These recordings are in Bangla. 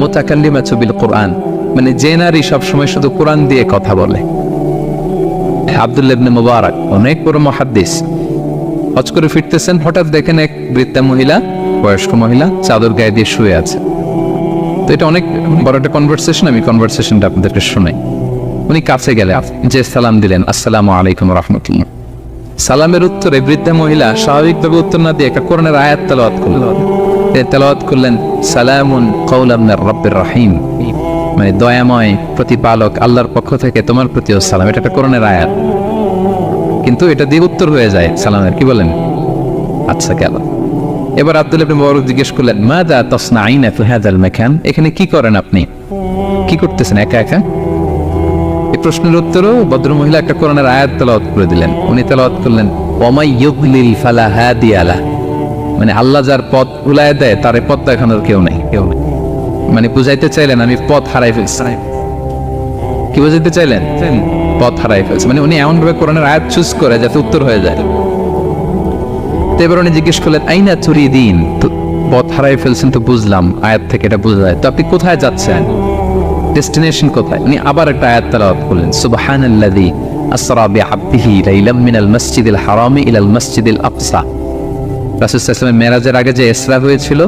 মুতাকাল্লিমাতু বিল কুরআন, মানে যে নারী সবসময় শুধু কোরআন দিয়ে কথা বলে। আব্দুল্লাহ ইবনে মুবারক অনেক বড় মুহাদ্দিস, হজ করে ফিরতেছেন, হঠাৎ দেখেন এক বৃদ্ধা মহিলা, বয়স্ক মহিলা চাদর গায়ে দিয়ে শুয়ে আছে। তো এটা অনেক বড় একটা কনভারসেশন, আমি কনভারসেশনটা আপনাদেরকে শোনাই। উনি কাছে গেলে যে সালাম দিলেন, আসসালামু আলাইকুম রাহমাতুল্লাহ। সালামের উত্তরে বৃদ্ধা মহিলা স্বাভাবিকভাবে উত্তর না দিয়ে একটা কোরআনের আয়াত তেলাওয়াত করলেন, সালামুন কাওলাম মির রাব্বির রহিম, মানে দয়াময় প্রতিপালক আল্লাহর পক্ষ থেকে তোমার প্রতিও সালাম। এটা একটা কোরআনের আয়াত, কিন্তু এটা দিয়ে উত্তর হয়ে যায় সালামের। কি বলেন? আচ্ছা গেল। এবার আব্দুল্লাহ ইবনে মুবারক জিজ্ঞেস করলেন, মাযা তাসনাঈনা ফি হাযাল মাকান, এখানে কি করেন আপনি, কি করতেছেন একা একা? এই প্রশ্নের উত্তরও ভদ্রমহিলা একটা কোরআনের আয়াত তেলাওয়াত করে দিলেন। উনি তেলাওয়াত করলেন, ওয়ামাই ইউদ্লিল ফালা হাদিয়া লাহ, মানে আল্লাহ যার পথ ভুলায় দেয় তার পথ দেখানোর কেউ নেই। মানে বুঝাইতে চাইলেন আমি পথ হারাই ফেলছি। কি বুঝাইতে চাইলেন? পথ হারাই ফেলছি, মানে উনি এমন ভাবে কোরআনের আয়াত চুজ করে যাতে উত্তর হয়ে যায়। তো এবার উনি জিজ্ঞেস করলেন, আইনা তুরিদিন, পথ হারাই ফেলছেন তো বুঝলাম, আয়াত থেকে এটা বোঝা যায়, তো আপনি কোথায় যাচ্ছেন, ডেস্টিনেশন কোথায়? উনি আবার একটা আয়াত তেলাওয়াত করলেন, সুবহানাল্লাযী আসরা বিআবদিহি লাইলাম মিনাল মাসজিদিল হারামি ইলাল মাসজিদিল আকসা। রাসূল সাল্লাল্লাহু আলাইহি ওয়াসাল্লাম মেরাজের আগে যে ইসরা হয়েছিল,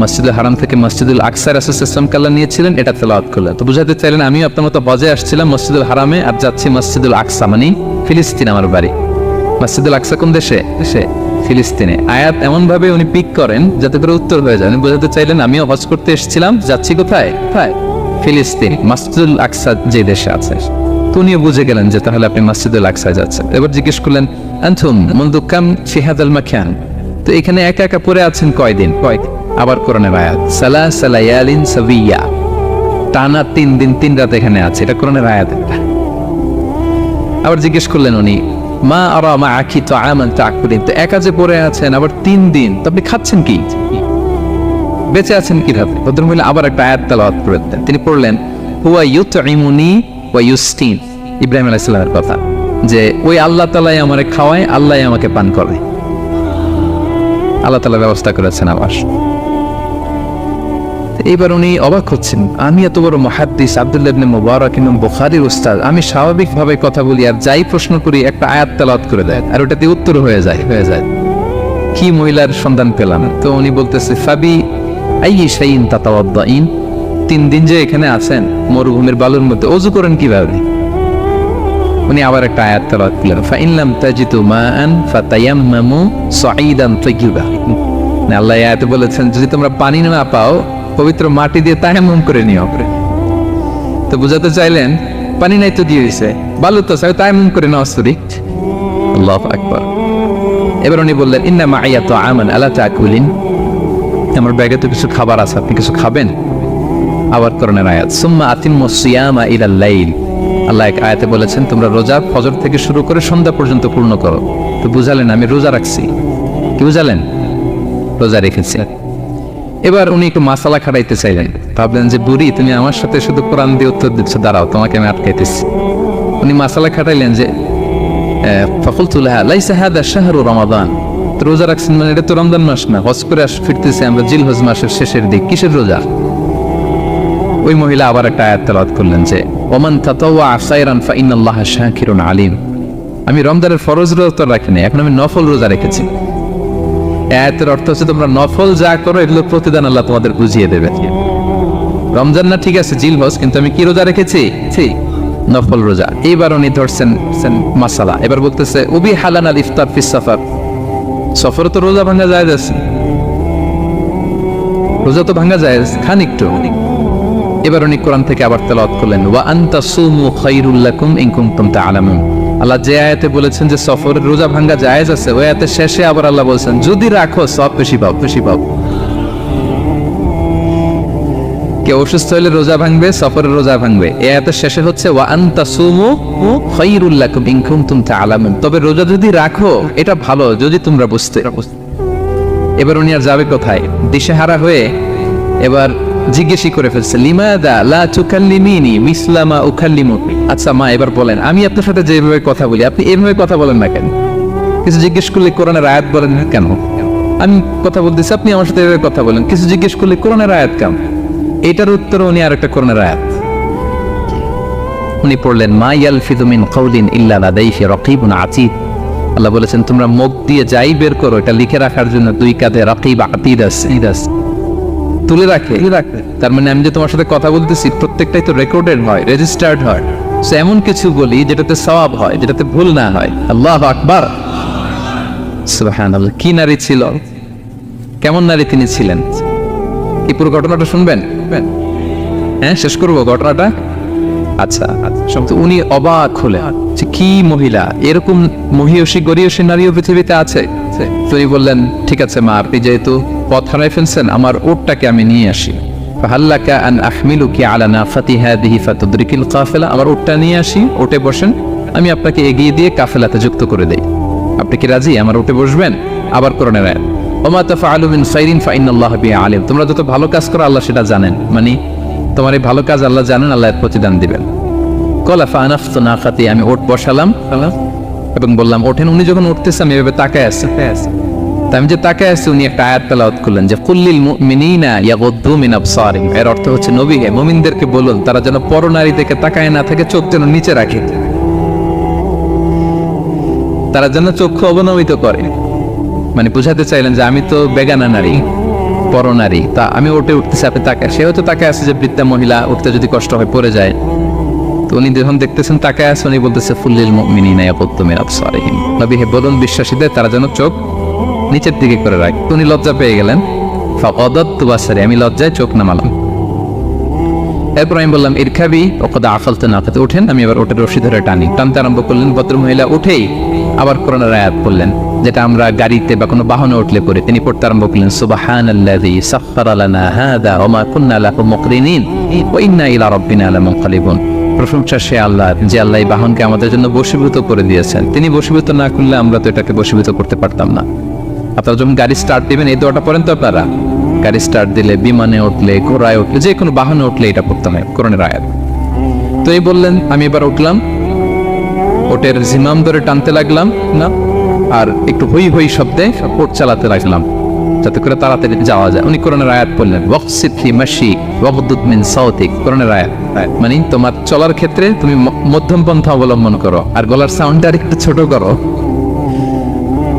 মসজিদুল হারাম থেকে মসজিদুল আকসা রাসূল সাল্লাল্লাহু আলাইহি ওয়াসাল্লাম আল্লাহ নিয়েছিলেন, এটা তেলাওয়াত করলেন। তো বুঝাতে চাইলেন আমিও আপনার মতো হজে আসছিলাম মসজিদুল হারামে, আর যাচ্ছি মসজিদুল আকসা, মানে ফিলিস্তিন আমার বাড়ি। মসজিদুল আকসা কোন দেশে? ফিলিস্তিনে। আয়াত এমন ভাবে উনি পিক করেন যাতে করে উত্তর হয়ে যায়। উনি বুঝাতে চাইলেন আমিও হজ করতে এসেছিলাম, যাচ্ছি কোথায়? ফিলিস্তিন, মসজিদুল আকসা যে দেশে আছে। তো উনিও বুঝে গেলেন যে তাহলে আপনি মসজিদুল আকসায় যাচ্ছেন। এবার জিজ্ঞেস করলেন, আনতুম মুনযু কাম ফি হাযাল মাকান, তো এখানে একা একা পড়ে আছেন কয়দিন? আবার কোরআনের আয়াত, সালাসা লায়ালিন সাবিয়া, টানা 3 দিন 3 রাত এখানে আছে, এটা কোরআনের আয়াত। আবার জিজ্ঞেস করলেন উনি, মা আরা মাআকি তাআমান তাকুলিন, তো একা যে পড়ে আছেন আবার 3 দিন, তো আপনি খাচ্ছেন কি, বেঁচে আছেন কিভাবে? ভদ্রমহিলা আবার একটা আয়াত তেলাওয়াত করে দেন। তিনি পড়লেন, হুয়া ইউতঈমুনি ওয়া ইউসকিন, ইব্রাহিম আলাইহিস সালামের কথা, যে ওই আল্লাহ তাআলাই আমারে খাওয়ায়, আল্লাহই আমাকে পান করায়, আল্লাহ তাআলা ব্যবস্থা করেছেন আমার। এইবার উনি অবাক হচ্ছেন, আমি এত বড় মুহাদ্দিস আব্দুল্লাহ ইবনে মুবারক ইমাম বুখারীর উস্তাদ, আমি স্বাভাবিকভাবে কথা বলি আর যাই প্রশ্ন করি একটা আয়াত তেলাওয়াত করে দেয় আর ওটাতে উত্তর হয়ে যায়। কি মহিলার সন্ধান পেলাম? তো উনি বলতেছে, ফাবি আইয়ি শাইইন তাতাওয়াদ্দাইন, 3 দিন যে এখানে আছেন মরুভূমির বালুর মধ্যে, ওযু করেন কিভাবে? উনি আবার একটা আয়াত তেলাওয়াত করলেন, ফাইন লাম তাজিদু মাআন ফাতায়াম্মামু সাঈদান তাইয়্যিবা, আল্লাহ আয়াতে বলেছেন যদি তোমরা পানি না পাও পবিত্র মাটি দিয়ে তায়াম্মুম করে নিও। তো বুঝাতে চাইলেন পানি নাই তো দিয়ে হইছে, বালু তো চাই, তায়াম্মুম করে নাও। আল্লাহু আকবার। এবার উনি বললেন, ইন্না মাইয়া তাআমান আলা তাকুলিন, আমার ব্যাগে তো কিছু খাবার আছে, আপনি কিছু খাবেন? আবার কোরআনের আয়াত, সুম্মা আতিম্মুস সিয়ামা ইলাল লাইল, আল্লাহ এক আয়াতে বলেছেন তোমরা রোজা ফজর থেকে শুরু করে সন্ধ্যা পর্যন্ত পূর্ণ করো। তো বুঝালেন আমি রোজা রাখছি। কি বুঝালেন? রোজা রেখেছি। এবার উনি একটু মাসালা খাটাইতে চাইলেন, ভাবলেন যে বুড়ি তুমি আমার সাথে শুধু কোরআন দিয়ে উত্তর দিচ্ছ, দাঁড়াও তোমাকে আমি আটকাইতেছি। উনি মাসালা খাটাইলেন যে ফাকুলতু লাহা লাইসা হাদা শাহরু রমাদান, তো রোজা রাখছেন মানে এটা তো রমজান মাস না, হজ করে ফিরতেছি আমরা জিলহজ মাসের শেষের দিক, কিসের রোজা? ওই মহিলা আবার একটা আয়াত তেলাওয়াত করলেন যে ওমান তাতাওয়া খায়রান ফাইনাল্লাহা শাকিরুন আলিম, আমি রমজানের ফরজ রোজা রাখি না, এখন আমি নফল রোজা রেখেছি। আয়াতের অর্থ হচ্ছে তোমরা নফল যা করো এগুলো প্রতিদান আল্লাহ তোমাদের বুঝিয়ে দেবে। রমজান না ঠিক আছে জিলহজ, কিন্তু আমি কি রোজা রেখেছি? নফল রোজা। এইবার উনি ধরছেন মাসালা, এবার বলতেছে উবি হালান আল ইফতার ফিস সাফার, সফরে তো রোজা ভাঙা যায়, রোজা তো ভাঙা যায়, খান একটু। এবার উনি কোরআন থেকে আবার তেলাওয়াত করলেন, ওয়া আনতা সুমু খায়রুল লাকুম ইন কুনতুম তা'লামুন, আল্লাহ যে আয়াতে বলেছেন যে সফরের রোজা ভাঙা জায়েজ আছে, ওই আয়াতের শেষে আবার আল্লাহ বলেছেন যদি রাখো সব বেশি পাও। কেউ অসুস্থ হলে রোজা ভাঙবে, সফরের রোজা ভাঙবে, এই আয়াতের শেষে হচ্ছে ওয়া আনতা সুমু খায়রুল লাকুম ইন কুনতুম তা'লামুন, তবে রোজা যদি রাখো এটা ভালো যদি তোমরা বুঝতে। এবার উনি আর যাবে কোথায়? দিশেহারা হয়ে এবার জিজ্ঞেসই করে ফেলছে, লিমাদা লা তুকাল্লিমিনি মিসলা মা উকাল্লিমুকি, আচ্ছা মা এবার বলেন আমি আপনার সাথে যেভাবে কথা বলি আপনি এভাবে কথা বলেন না কেন? কিছু জিজ্ঞেস করলে কোরআনের আয়াত বলেন কেন? আমি কথা বলতেছি আপনি আমার সাথে এভাবে কথা বলেন, কিছু জিজ্ঞেস করলে কোরআনের আয়াত কেন? এটার উত্তর উনি আরেকটা কোরআনের আয়াত উনি পড়লেন, মা ইয়ালফিযু মিন কাউলিন ইল্লা লাদাইহি রাকীবুন আতীদ। আল্লাহ বলেছেন তোমরা মুখ দিয়ে যাই বের করো, এটা লিখে রাখার জন্য দুই কাঁধে রাকীব আতীদ আছে, তুলে রাখে। তার মানে আমি যে তোমার সাথে কথা বলতেছি প্রত্যেকটাই তো রেকর্ডেড হয়, রেজিস্টার্ড হয়। সো এমন কিছু বলি যেটাতে সওয়াব হয়, যেটাতে ভুল না হয়। আল্লাহু আকবার, সুবহানাল্লাহ। কি নারী ছিল, কেমন নারী তিনি ছিলেন, কি পুরো ঘটনাটা শুনবেন? হ্যাঁ, শেষ করবো ঘটনাটা। আচ্ছা, উনি অবাক হলেন যে কি মহিলা, এরকম মহিয়সী গরিয়সী নারীও পৃথিবীতে আছে। তিনি বললেন, ঠিক আছে মা, আপনি যেহেতু পথ হারাই ফেলছেন, আমার উটটাকে আমি নিয়ে আসি। ফাহাল্লাকা আন আহমিলুকি আলা নাফাতি হাদিহি ফাতুদরিকিল কাফেলা। আমার উটটা নিয়ে আসি, উটে বসেন, আমি আপনাকে এগিয়ে দিয়ে কাফেলাতে যুক্ত করে দেই। আপনি কি রাজি আমার উটে বসবেন? আবার কোরআনের আয়াত, ওমা তাফআলু মিন খাইরিন ফাইন্নাল্লাহা বিহি আলিম। তোমরা যত ভালো কাজ করো আল্লাহ সেটা জানেন, মানে তোমার এই ভালো কাজ আল্লাহ জানেন, আল্লাহ এর প্রতিদান দিবেন। কলা ফানাফতু নাকাতি, আমি ওট বসালাম এবং বললাম ওঠেন। উনি যখন উঠতেছে আমি এভাবে তাকায় আছি, আমি যে তাকায় আছি উনি একটা আয়াত তেলাওয়াত করলেন যে কুল্লিল মুমিনিনা ইয়াগুদ্দু মিন আবসারিহিম। এর অর্থ হচ্ছে নবী হে, মুমিনদেরকে বলুন তারা যেন পরনারী দিকে তাকায় না থাকে, চোখ যেন নিচে রাখে, তারা যেন চক্ষু অবনমিত করে। মানে বুঝাতে চাইলেন যে আমি তো বেগানা নারী, পরনারী, তা আমি ওঠে উঠতেছি, আপনি তাকায়। সেও তো তাকায় আছে যে বৃদ্ধা মহিলা উঠতে যদি কষ্ট হয় পড়ে যায়। তো উনি যখন দেখতেছেন তাকায় আছে, উনি বলতেছে ফুল্লিল মুমিনিনা ইয়াগুদ্দু মিন আবসারিহিম। নবী হে বলুন বিশ্বাসীদের তারা যেন চোখ নিচের দিকে করে রাখে। উনি লজ্জা পেয়ে গেলেন। ফাকাদাতু বাসারি, আমি লজ্জায় চোখ নামালাম। এরপর আমি বললাম ইরকাবি ওয়াকাদ আকালতু নাকাতে, ওঠেন। আমি এবার ওটের রশি ধরে টানতে আরম্ভ করলেন। ভদ্রমহিলা উঠেই আবার কোরআনের আয়াত পড়লেন, যেটা আমরা গাড়িতে বা কোনো বাহনে উঠলে পড়ি। তিনি পড়তে আরম্ভ করলেন সুবহানাল্লাযী সাখখারা লানা হাযা ওয়া মা কুন্না লাহু মুকরিনিন ওয়া ইন্না ইলা রাব্বিনা লামুনকালিবুন। প্রশংসা সে আল্লাহ, যে আল্লাহ এই বাহনকে আমাদের জন্য বশীভূত করে দিয়েছেন। তিনি বশীভূত না করলে আমরা তো এটাকে বশীভূত করতে পারতাম না। আপনারা যখন গাড়ি স্টার্ট দিবেন এই দোয়াটা পড়েন তো আপনারা। গাড়ি স্টার্ট দিলে, বিমানে উঠলে, ঘোড়ায় উঠলে, যে কোনো বাহনে উঠলে এটা পড়তে হয়, কোরআনের আয়াত। তো এই বললেন, আমি এবার উঠলাম, ওটের জিমাম ধরে টানতে লাগলাম না, আর একটু হই হই শব্দে ওট চালাতে লাগলাম যাতে করে তাড়াতাড়ি যাওয়া যায়। উনি কোরআনের আয়াত বললেন ওয়াকসিদ ফি মাশিক ওয়াগদুদ মিন সাওতিক। কোরআনের আয়াত মানে তোমার চলার ক্ষেত্রে তুমি মধ্যম পন্থা অবলম্বন করো আর গলার সাউন্ডটা একটু ছোট করো।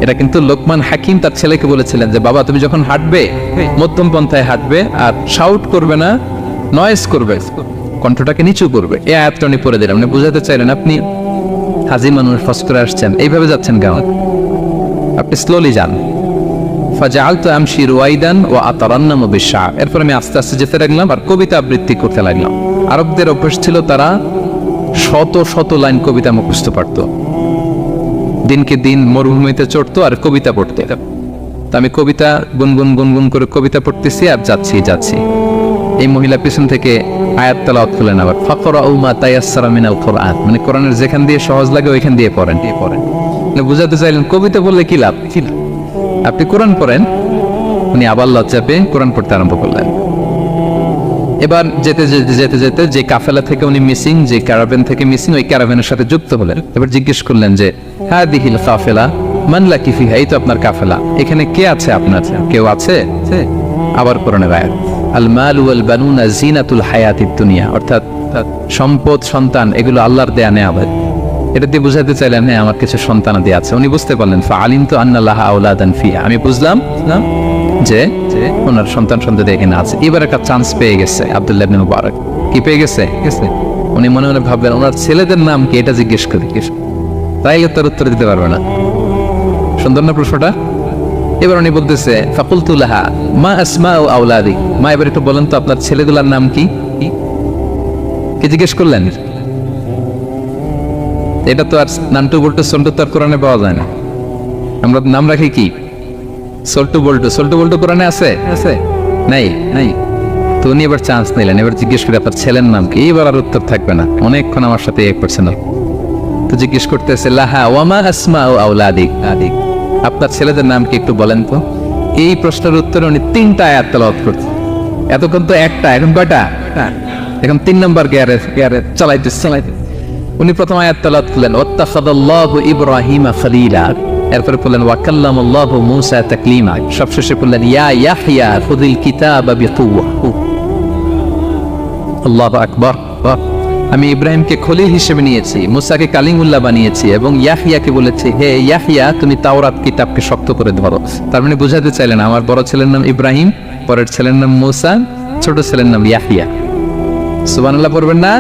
এটা কিন্তু লোকমান হাকিম তার ছেলেকে বলেছিলেন যে বাবা তুমি যখন হাঁটবে মধ্যম পন্থায় হাঁটবে, আর শাউট করবে না, নয়েজ করবে, কণ্ঠটাকে নিচু করবে। এই আয়াতটা উনি পড়ে দিলেন। মানে বুঝাতে চাইলেন আপনি হাজি মানুষ, ফস করে আসছেন, এইভাবে যাচ্ছেন কেন, আপনি স্লোলি যান। ফাজাআলতু আমশি রুয়াইদান ওয়া আতারান্নামু বিশ-শা'ব। এরপর আমি আস্তে আস্তে যেতে লাগলাম আর কবিতা আবৃত্তি করতে লাগলাম। আরবদের অভ্যাস ছিল তারা শত শত লাইন কবিতা মুখস্থ পারত। দিনকে দিন মরুভূমিতে চড়তো আর কবিতা পড়তে। তো আমি কবিতা গুনগুন করে কবিতা পড়তেছি আর যাচ্ছি। এই মহিলা পিছন থেকে আয়াত তেলাওয়াত করলেন আবার, ফাকরাউ মা তায়াসসারা মিনাল কুরআন। মানে কোরআনের যেখান দিয়ে সহজ লাগে ওইখান দিয়ে পড়েন। মানে বুঝাতে চাইলেন কবিতা বললে কি লাভ, আপনি কোরআন পড়েন। উনি আবার লজ্জা পেয়ে কোরআন পড়তে আরম্ভ করলেন। এবার যেতে যে কাফেলা থেকে উনি মিসিং, যে ক্যারাভেন থেকে মিসিং, ওই ক্যারাভেনের সাথে যুক্ত হলেন। এবার জিজ্ঞেস করলেন যে হাদিহিল কাফেলা মান লাকি ফিহা, এই তো আপনার কাফেলা, এখানে কে আছে আপনার, কেউ আছে? আবার কোরআনের আয়াত, আল মাল ওয়াল বানুনা জিনাতুল হায়াতিদ দুনিয়া, অর্থাৎ সম্পদ, সন্তান, এগুলো আল্লাহর দেয়া নেয়ামত। এটা দিয়ে বুঝাতে চাইলেন হ্যাঁ আমার কিছু সন্তানাদি আছে। উনি বুঝতে পারলেন ফাআলিমতু আন্না লাহা আওলাদান ফিহা, আমি বুঝলাম যে ওনার সন্তান এখানে আছে। এবার একটা চান্স পেয়ে গেছে আব্দুল্লাহ ইবনে মুবারক। কি পেয়ে গেছে? উনি মনে মনে ভাবলেন ওনার ছেলেদের নাম কি, এটা জিজ্ঞেস করি, তাই তার উত্তর দিতে পারবে না। সুন্দর না প্রশ্নটা? এবার উনি বলতেছে ফাকুলতু লাহা মা আসমাউ আওলাদি, মা এবার একটু বলেন তো আপনার ছেলেগুলোর নাম কি জিজ্ঞেস করলেন। এটা তো আর নান্টু বল্টু সন্টু তো আর কোরআনে পাওয়া যায় না। আমরা নাম রাখি কি সল্টু বল্টু কোরআনে আছে নাই। তো উনি এবার চান্স নিলেন, এবার জিজ্ঞেস করে আপনার ছেলের নাম কি। এইবার আর উত্তর থাকবে না, অনেকক্ষণ আমার সাথে এক করছে না। তো জিজ্ঞেস করতেছে লাহা ওয়ামা আসমাউ আওলাদিক, আপনার ছেলেদের নাম কি একটু বলেন তো। এই প্রশ্নের উত্তরে উনি 3টা আয়াত তেলাওয়াত করছেন। এতক্ষণ তো একটা, এখন কয়টা? এখন 3 নম্বর গিয়ারে চালাইতে। উনি প্রথম আয়াত তেলাওয়াত করলেন ওয়াত্তাখাযাল্লাহু ইব্রাহিমা খলিলা, এরপরে বললেন ওয়া কাল্লামাল্লাহু মূসা তাকলিমা, সবশেষে বললেন ইয়া ইয়াহইয়া খুযিল কিতাবা বিকুওয়া। আল্লাহু আকবার। আমি ইব্রাহিমকে খলিল হিসেবে নিয়েছি, মুসাকে কালিমুল্লাহ বানিয়েছি এবং ইয়াহিয়াকে বলেছি, হে ইয়াহিয়া তুমি তাওরাত কিতাবকে শক্ত করে ধরো। তার মানে বোঝাতে চাইলেন আমার বড় ছেলের নাম ইব্রাহিম, পরের ছেলের নাম মুসা, ছোট ছেলের নাম ইয়াহিয়া। সুবহানাল্লাহ পড়বেন না?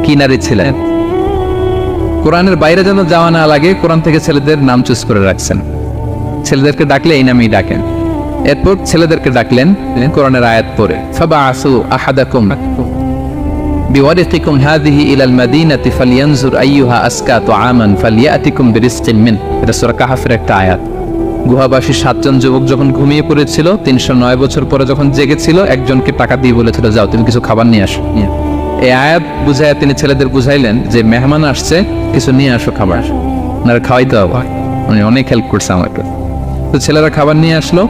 কি নারী ছিলেন! কোরআনের বাইরে যেন যাওয়া না লাগে, কোরআন থেকে ছেলেদের নাম চুজ করে রাখছেন। ছেলেদেরকে ডাকলে এই নামেই ডাকেন। এরপর ছেলেদেরকে ডাকলেন কোরআনের আয়াত পড়ে, ফাবাআসু আহাদাকুম বিওয়ারিকিকুম হাযিহি ইলাল মাদিনাতি ফালইয়ানজুর আইয়ুহা আসকা তুআমান ফালইয়াতিকুম বিরিজকিন মিন। এটা সূরা কাহফের একটা আয়াত। গুহাবাসী 7 জন যুবক যখন ঘুমিয়ে পড়েছিল, 309 বছর পরে যখন জেগেছিল, একজনকে টাকা দিয়ে বলেছিল যাও তুমি কিছু খাবার নিয়ে আসো। এই আয়াত বুঝাইয়া তিনি ছেলেদের বুঝাইলেন যে মেহমান আসছে, কিছু নিয়ে আসো খাবার, না খাওয়াইতে হবে। উনি অনেক হেল্প করছে আমাকে। তো ছেলেরা খাবার নিয়ে আসলো।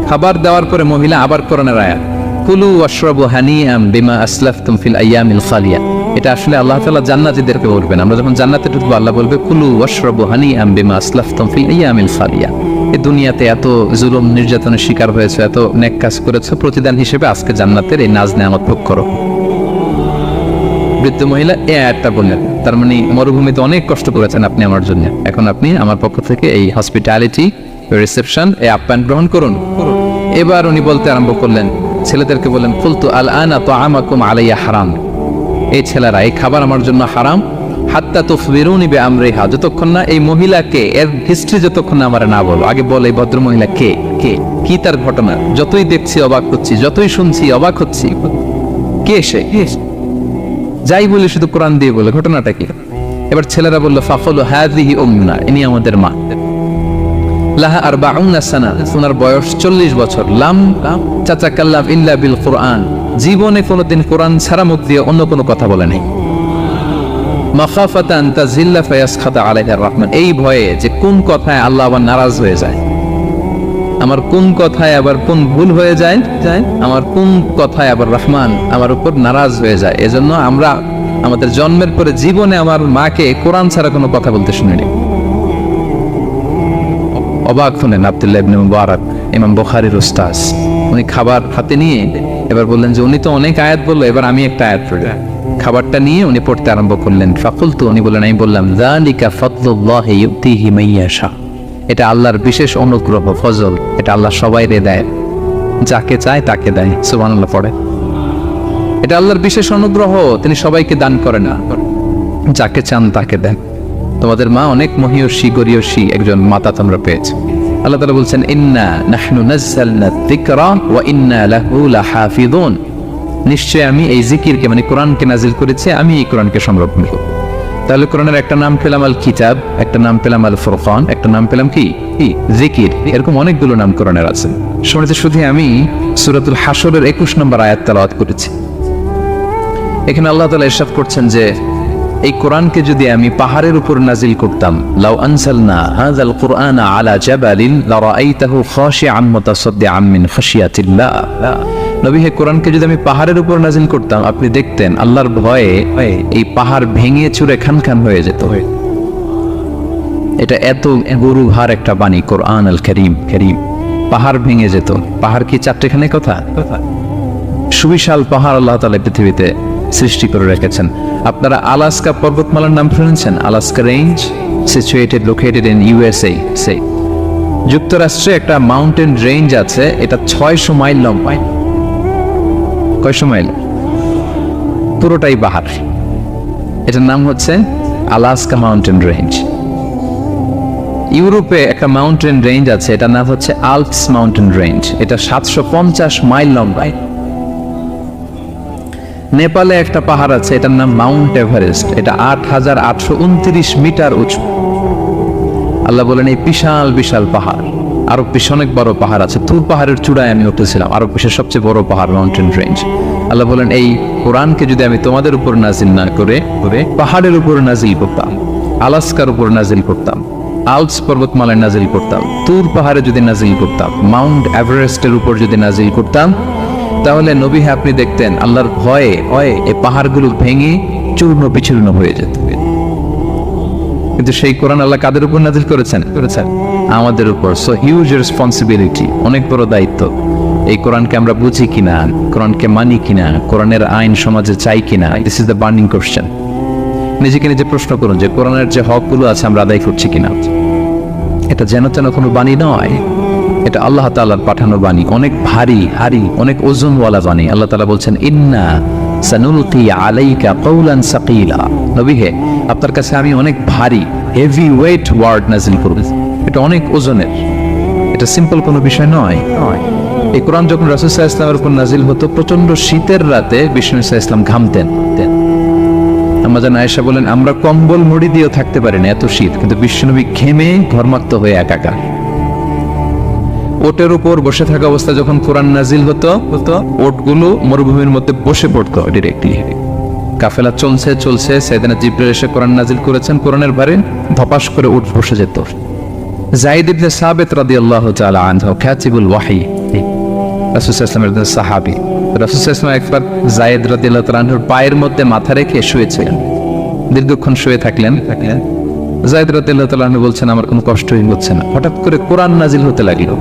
খাবার দেওয়ার পরে মহিলা আবার কোরআনের আয়াত, কুলু ওয়াশরাবু হানিআম বিমা আসলাফতুম ফিল আইয়ামিল খালিয়া। এটা আসলে আল্লাহ তাআলা জান্নাতীদেরকে বলবেন। আমরা যখন জান্নাতে ঢুকবো আল্লাহ বলবে কুলু ওয়াশরাবু হানিআম বিমা আসলাফতুম ফিল আইয়ামিল খালিয়া। এই দুনিয়াতে এত জুলুম নির্যাতনের শিকার হয়েছে, এত নেক কাজ করেছো, প্রতিদান হিসেবে আজকে জান্নাতের এই নাজ নেয়ামত ভোগ করো। বৃদ্ধ মহিলা এই আয়াতটা বললেন, তার মানে মরুভূমিতে অনেক কষ্ট করেছেন আপনি আমার জন্য, এখন আপনি আমার পক্ষ থেকে এই হসপিটালিটি রিসেপশন, এই আপ্যায়ন গ্রহণ করুন। এবার উনি বলতে আরম্ভ করলেন, ছেলেদেরকে বললেন, কুলতু আল আনা তুআমাকুম আলাইয়া হারাম। এই ছেলেরা, এই খাবার আমার জন্য হারাম, হাত্তা তুখবিরুনি বিআমরিহা, যতক্ষণ না এই মহিলাকে, এর হিস্ট্রি যতক্ষণ না আমার না বলো। আগে বল এই ভদ্র মহিলা কে, কে, কি তার ঘটনা। যতই দেখছি অবাক হচ্ছি, যতই শুনছি অবাক হচ্ছি। কে সে? যাই বলি শুধু কোরআন দিয়ে বলে, ঘটনাটা কি? এবার ছেলেরা বলল, ফাকালু হাযিহি উম্মুনা, ইনি আমাদের মা। লাহা আরবাউনা সানা, ওনার বয়স 40 বছর। লাম তাতাকাল্লাম ইল্লা বিল কুরআন, জীবনে কোনোদিন কোরআন ছাড়া মুখ দিয়ে অন্য কোনো কথা বলে নাই। মাখাফাতান তাযিল্লা ফায়াসখাতা আলাইহির রহমান, এই ভয়ে যে কোন কথায় আল্লাহ আবার নারাজ হয়ে যায়, আমার কোন কথায় আবার কোন ভুল হয়ে যায়, আমার কোন কথায় আবার রহমান আমার উপর নারাজ হয়ে যায়। এজন্য আমরা আমাদের জন্মের পরে জীবনে আমার মাকে কোরআন ছাড়া কোনো কথা বলতে শুনিনি। অবাক হলেন আব্দুল্লাহ ইবনে মুবারক, ইমাম বুখারীর উস্তাদ। উনি খাবার হাতে নিয়ে এবার বললেন যে উনি তো অনেক আয়াত বললো, এবার আমি একটা আয়াত পড়ি। খাবারটা নিয়ে উনি পড়তে আরম্ভ করলেন। ফাকুলতু, উনি বললেন, আমি বললাম, যালিকা ফাদলুল্লাহি ইউতিহি মান ইয়াশা, এটা আল্লাহর বিশেষ অনুগ্রহ, ফজল। এটা আল্লাহ সবাইরে দেয়, যাকে চায় তাকে দেয়। সুবহানাল্লাহ পড়ে। এটা আল্লাহর বিশেষ অনুগ্রহ, তিনি সবাইকে দান করেন না, যাকে চান তাকে দেন। তোমাদের মা অনেক মহিয়সী গরিয়সী একজন মাতা তোমরা পেয়েছো। আল্লাহ তাআলা বলছেন, ইন্না নাহনু নাযালনা যিকরা ওয়া ইন্না লাহু লাহাফিযুন, নিশ্চয় আমি এই জিকিরকে মানে কোরআনকে নাজিল করেছি, আমি এই কোরআনকে সংরক্ষণ করব। তাহলে কোরআনের একটা নাম পেলাম আল কিতাব, একটা নাম পেলাম আল ফুরকান, একটা নাম পেলাম কি জিকির। এরকম অনেকগুলো নাম কোরআনের আছে। শুনেছি শুধু আমি সূরাতুল হাশরের 21 নম্বর আয়াত তেলাওয়াত করেছি। এখানে আল্লাহ তাআলা ইরশাদ করছেন যে এই কোরআনকে যদি আমি পাহাড়ের উপর নাজিল করতাম, লাউ আনজালনা হাযাল কুরআনা আলা জাবালিন লারাআইতাহু খাশিআন মুতাসাদ্দিআন মিন খাশিয়াতিল্লাহ। নবী, হে কোরআনকে যদি আমি পাহাড়ের উপর নাজিল করতাম, আপনি দেখতেন আল্লাহর ভয়ে এই পাহাড় ভেঙে চুরে খানখান হয়ে যেত। এটা এত গরু ভার একটা বাণী, কোরআন আল কারীম। পাহাড় ভেঙে যেত। পাহাড় কি চারটেখানে কথা? সুবিশাল পাহাড় আল্লাহ তাআলা পৃথিবীতে সৃষ্টি করে রেখেছেন। আপনারা আলাস্কা পর্বতমালার নাম শুনেছেন? Alaska range, located in USA. যুক্তরাষ্ট্রে একটা মাউন্টেন রেঞ্জ আছে, এটা 600 মাইল লম্বা। কয়শো মাইল? পুরোটাই পাহাড়। এটার নাম হচ্ছে আলাস্কা মাউন্টেন রেঞ্জ। ইউরোপে একটা মাউন্টেন রেঞ্জ আছে, এটার নাম হচ্ছে আল্পস মাউন্টেন রেঞ্জ। এটা 750 মাইল লম্বা। নেপালে একটা পাহাড় আছে, এটার নাম মাউন্ট এভারেস্ট। এটা 8829 মিটার উঁচু। আল্লাহ বলেন এই বিশাল বিশাল পাহাড়। আরব বিশ্বে অনেক বড় পাহাড় আছে। তুর পাহাড়ের চূড়ায় আমি উঠেছিলাম, আরব বিশ্বের সবচেয়ে বড় পাহাড় মাউন্টেন রেঞ্জ। আল্লাহ বলেন এই কোরআনকে যদি আমি তোমাদের উপর নাজিল না করে পাহাড়ের উপর নাজিল করতাম, আলাস্কার উপর নাজিল করতাম, আল্পস পর্বতমালায় নাজিল করতাম, তুর পাহাড়ে যদি নাজিল করতাম, মাউন্ট এভারেস্টের উপর যদি নাজিল করতাম, তাহলে নবী আপনি দেখতেন আল্লাহর ভয়ে এই পাহাড়গুলো ভেঙে চূর্ণ বিচূর্ণ হয়ে যেত। কিন্তু সেই কোরআন আল্লাহ কাদের উপর নাজিল করেছেন? আমাদের উপর। সো হিউজ রেসপন্সিবিলিটি, অনেক বড় দায়িত্ব। এই কোরআনকে আমরা বুঝি কিনা, কোরআনকে মানি কিনা, কোরআনের আইন সমাজে চাই কিনা। This is the burning question. নিজেকে নিজে প্রশ্ন করুন যে কোরআনের যে হকগুলো আছে আমরা আদায় করছি কিনা। এটা যেন তেন কোনো বাণী নয়, এটা আল্লাহ তাআলার পাঠানো বাণী, অনেক ভারী অনেক ওজনওয়ালা বাণী। আল্লাহ তাআলা বলছেন ইন্না সানুলকি আলাইকা কওলান সাকিলা, নবী হে আপনার কাছে আমি অনেক ভারী হেভি ওয়েট ওয়ার্ড নাজিল করব। এটা অনেক ওজনের, এটা সিম্পল কোনো বিষয় নয়। এই কোরআন যখন রাসূল সাল্লাল্লাহু আলাইহি ওয়াসাল্লামের উপর নাজিল হতো, প্রচন্ড শীতের রাতে বিষ্ণু সাল্লাল্লাহু আলাইহি ওয়াসাল্লাম ঘামতেন। আমাদের আয়েশা বলেন আমরা কম্বল মুড়ি দিয়েও থাকতে পারি না, এত শীত, কিন্তু বিশ্বনবী ঘেমে ঘর্মাক্ত হয়ে একাকার। ওটের উপর বসে থাকা অবস্থা যখন কোরআন নাজিল হতো, ওটগুলো মরুভূমির মধ্যে বসে পড়তো ডিরেক্টলি। কাফেলা চলছে সাইয়েদনা জিবরাইল এসে কোরআন নাজিল করেছেন, কোরআনের ভারে ধপাস করে উট বসে যেত। যায়েদ ইবনে সাবিত রাদিয়াল্লাহু তাআলা আনহু কাতিবুল ওয়াহী, রাসূল সাল্লাল্লাহু আলাইহি ওয়াসাল্লামের সাহাবী। রাসূল সাল্লাল্লাহু আলাইহি ওয়াসাল্লাম একবার যায়েদ রাদিয়াল্লাহু তাআলা আনহুর পায়ের মধ্যে মাথা রেখে শুয়েছিলেন। দীর্ঘক্ষণ শুয়ে থাকলেন। যায়েদ রাদিয়াল্লাহু তাআলা আনহু বলছেন আমার কোনো কষ্টই হচ্ছে না। হঠাৎ করে কোরআন নাজিল হতে লাগলো।